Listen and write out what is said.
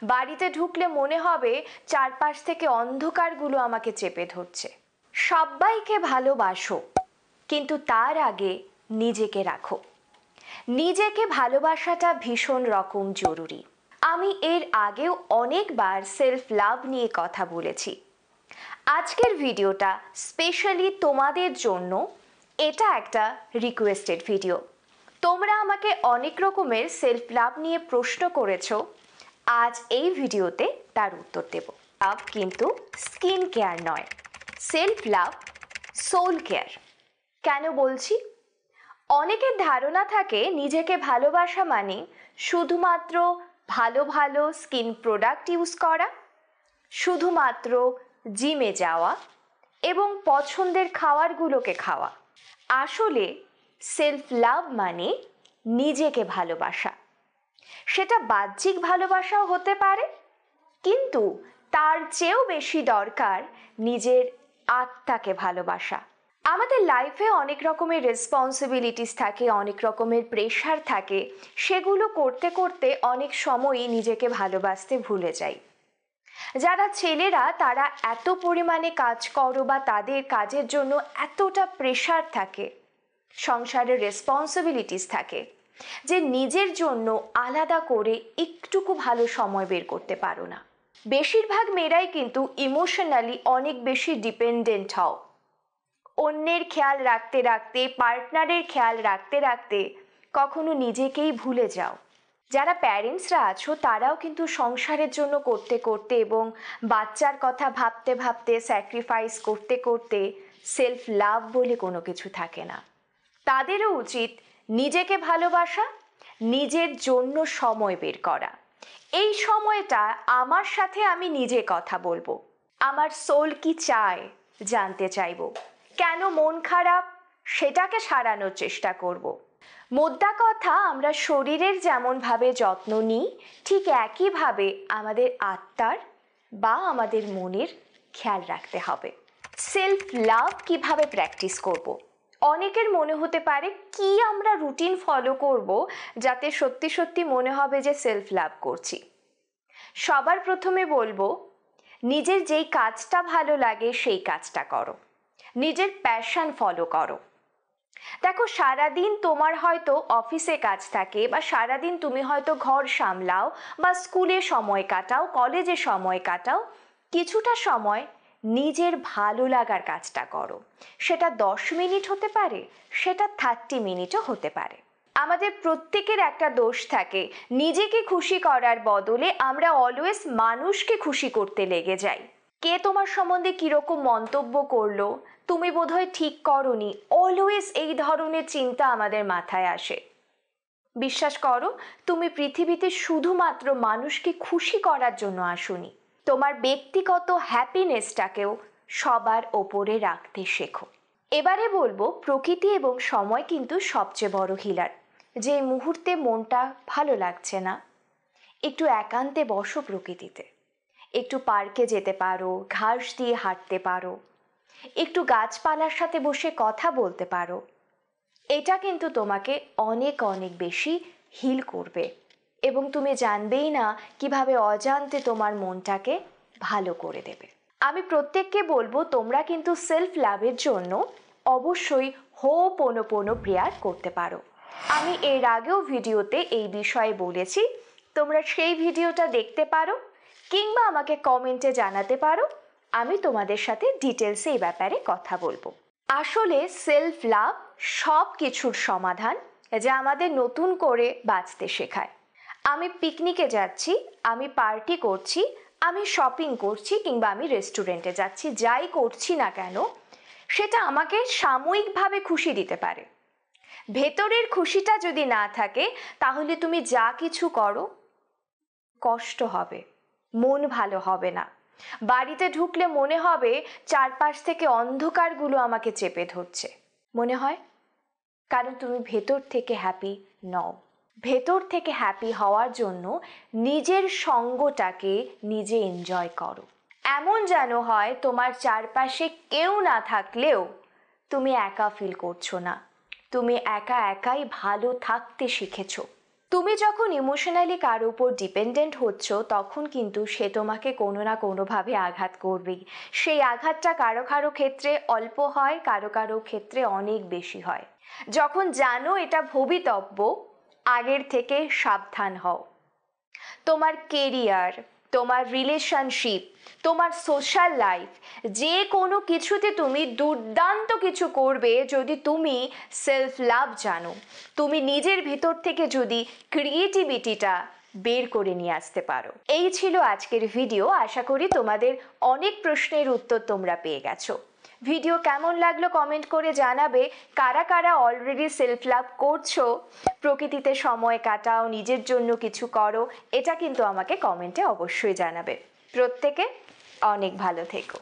বাড়িতে ঢুকলে মনে হবে চারপাশ থেকে অন্ধকারগুলো আমাকে চেপে ধরছে। সবাইকে ভালোবাসো, কিন্তু তার আগে নিজেকে রাখো। নিজেকে ভালোবাসাটা ভীষণ রকম জরুরি। আমি এর আগেও অনেকবার সেলফ লাভ নিয়ে কথা বলেছি। আজকের ভিডিওটা স্পেশালি তোমাদের জন্য। এটা একটা রিকোয়েস্টেড ভিডিও। তোমরা আমাকে অনেক রকমের সেলফ লাভ নিয়ে প্রশ্ন করেছো। আজ এই ভিডিওতে তার উত্তর দেব। লাভ কিন্তু স্কিন কেয়ার নয়, সেলফ লাভ সোল কেয়ার। কেন বলছি? অনেকের ধারণা থাকে নিজেকে ভালোবাসা মানে শুধুমাত্র ভালো ভালো স্কিন প্রোডাক্ট ইউজ করা, শুধুমাত্র জিমে যাওয়া এবং পছন্দের খাবারগুলোকে খাওয়া। আসলে সেলফ লাভ মানে নিজেকে ভালোবাসা। সেটা বাহ্যিক ভালোবাসাও হতে পারে, কিন্তু তার চেয়েও বেশি দরকার নিজের আত্মাকে ভালোবাসা। আমাদের লাইফে অনেক রকমের রেসপন্সিবিলিটিস থাকে, অনেক রকমের প্রেশার থাকে। সেগুলো করতে করতে অনেক সময়ই নিজেকে ভালোবাসতে ভুলে যাই। যারা ছেলেরা তারা এত পরিমাণে কাজ করো বা তাদের কাজের জন্য এতটা প্রেশার থাকে, সংসারের রেসপন্সিবিলিটিস থাকে, যে নিজের জন্য আলাদা করে একটুকু ভালো সময় বের করতে পারো না। বেশিরভাগ মেয়েরাই কিন্তু ইমোশনালি অনেক বেশি ডিপেন্ডেন্ট হও। অন্যের খেয়াল রাখতে রাখতে, পার্টনারের খেয়াল রাখতে রাখতে কখনো নিজেকেই ভুলে যাও। যারা প্যারেন্টসরা আছো তারাও কিন্তু সংসারের জন্য করতে করতে এবং বাচ্চার কথা ভাবতে ভাবতে, স্যাক্রিফাইস করতে করতে সেলফ লাভ বলে কোনো কিছু থাকে না। তাদেরও উচিত নিজেকে ভালোবাসা, নিজের জন্য সময় বের করা। এই সময়টা আমার সাথে আমি নিজে কথা বলবো। আমার সোল কি চায় জানতে চাইবো। কেন মন খারাপ সেটাকে সারানোর চেষ্টা করব। মোদ্দা কথা, আমরা শরীরের যেমনভাবে যত্ন নিই, ঠিক একইভাবে আমাদের আত্মার বা আমাদের মনের খেয়াল রাখতে হবে। সেলফ লাভ কিভাবে প্র্যাকটিস করব? অনেকের মনে হতে পারে কি আমরা রুটিন ফলো করব যাতে সত্যি সত্যি মনে হবে যে সেলফ লাভ করছি। সবার প্রথমে বলবো, নিজের যেই কাজটা ভালো লাগে সেই কাজটা করো। নিজের প্যাশন ফলো করো। দেখো, সারাদিন তোমার হয়তো অফিসে কাজ থাকে, বা সারাদিন তুমি হয়তো ঘর সামলাও, বা স্কুলে সময় কাটাও, কলেজে সময় কাটাও। কিছুটা সময় নিজের ভালো লাগার কাজটা করো। সেটা 10 মিনিট হতে পারে, সেটা 30 মিনিটও হতে পারে। আমাদের প্রত্যেকের একটা দোষ থাকে, নিজেকে খুশি করার বদলে আমরা অলওয়েজ মানুষকে খুশি করতে লেগে যাই। কে তোমার সম্বন্ধে কিরকম মন্তব্য করলো, তুমি বোধহয় ঠিক করনি, অলওয়েজ এই ধরনের চিন্তা আমাদের মাথায় আসে। বিশ্বাস করো, তুমি পৃথিবীতে শুধুমাত্র মানুষকে খুশি করার জন্য আসোনি। তোমার ব্যক্তিগত হ্যাপিনেসটাকেও সবার ওপরে রাখতে শেখো। এবারে বলবো, প্রকৃতি এবং সময় কিন্তু সবচেয়ে বড় হিলার। যে মুহূর্তে মনটা ভালো লাগছে না, একটু একান্তে বসো প্রকৃতিতে। একটু পার্কে যেতে পারো, ঘাস দিয়ে হাঁটতে পারো, একটু গাছপালার সাথে বসে কথা বলতে পারো। এটা কিন্তু তোমাকে অনেক অনেক বেশি হিল করবে, এবং তুমি জানবেই না কিভাবে অজান্তে তোমার মনটাকে ভালো করে দেবে। আমি প্রত্যেককে বলবো, তোমরা কিন্তু সেলফ লাভের জন্য অবশ্যই হো'পোনোপোনো প্রেয়ার করতে পারো। আমি এর আগেও ভিডিওতে এই বিষয়ে বলেছি, তোমরা সেই ভিডিওটা দেখতে পারো, কিংবা আমাকে কমেন্টে জানাতে পারো। আমি তোমাদের সাথে ডিটেলসে এই ব্যাপারে কথা বলবো। আসলে সেলফ লাভ সব কিছুর সমাধান, যা আমাদের নতুন করে বাঁচতে শেখায়। আমি পিকনিকে যাচ্ছি, আমি পার্টি করছি, আমি শপিং করছি, কিংবা আমি রেস্টুরেন্টে যাচ্ছি, যাই করছি না কেন সেটা আমাকে সাময়িকভাবে খুশি দিতে পারে। ভেতরের খুশিটা যদি না থাকে, তাহলে তুমি যা কিছু করো কষ্ট হবে, মন ভালো হবে না। বাড়িতে ঢুকলে মনে হবে চারপাশ থেকে অন্ধকারগুলো আমাকে চেপে ধরছে। মনে হয় কারণ তুমি ভেতর থেকে হ্যাপি নও। ভেতর থেকে হ্যাপি হওয়ার জন্য নিজের সঙ্গটাকে নিজে এনজয় করো। এমন যেন হয় তোমার চারপাশে কেউ না থাকলেও তুমি একা ফিল করছো না, তুমি একা একাই ভালো থাকতে শিখেছো। তুমি যখন ইমোশনালি কারোর উপর ডিপেন্ডেন্ট হচ্ছ তখন কিন্তু সে তোমাকে কোনো না কোনোভাবে আঘাত করবেই। সেই আঘাতটা কারো কারো ক্ষেত্রে অল্প হয়, কারো কারো ক্ষেত্রে অনেক বেশি হয়। যখন জানো এটা ভবিতব্য, আগের থেকে সাবধান হও। তোমার কেরিয়ার, তোমার রিলেশনশিপ, তোমার সোশ্যাল লাইফ, যে কোনো কিছুতে তুমি দুর্দান্ত কিছু করবে যদি তুমি সেলফ লাভ জানো, তুমি নিজের ভিতর থেকে যদি ক্রিয়েটিভিটিটা বের করে নিয়ে আসতে পারো। এই ছিল আজকের ভিডিও। আশা করি তোমাদের অনেক প্রশ্নের উত্তর তোমরা পেয়ে গেছো। ভিডিও কেমন লাগলো কমেন্ট করে জানাবে। কারা কারা অলরেডি সেলফ লাভ করছো, প্রকৃতিতে সময় কাটাও, নিজের জন্য কিছু করো, এটা কিন্তু আমাকে কমেন্টে অবশ্যই জানাবে। প্রত্যেকে অনেক ভালো থেকো।